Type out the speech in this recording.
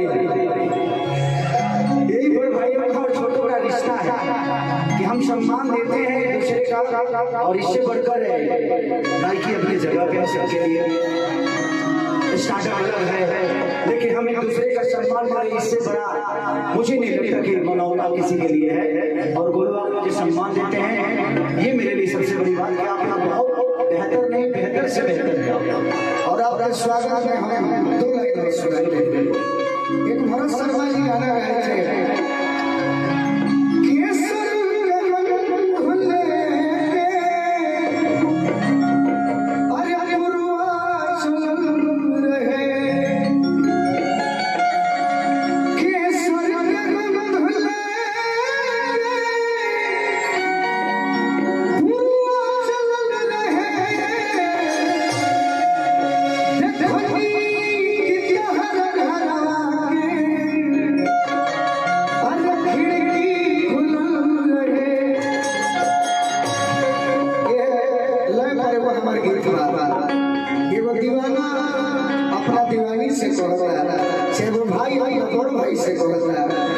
बराबरी है। यही बड़े भाइयों का और छोटों का रिश्ता है कि हम सम्मान देते हैं एक दूसरे का, और इससे बढ़कर नाइकी अपनी जगह पे सबके लिए स्टार्टअप अलग है, लेकिन हम एक दूसरे का सम्मान करें, इससे बड़ा मुझे नहीं लगता कि मनौला किसी के लिए है। और गुरु आप मुझे सम्मान देते हैं, ये मेरे लिए सबसे बड़ी बात है। आप बहुत बेहतर नहीं, बेहतर से बेहतर है। और आपके स्वागत में हम 2 लाइन सुनाएंगे। एक भरत शर्मा जी गाना गाए थे, दीवानी से कहता है, से वो भाई और बड़ भाई से कहता है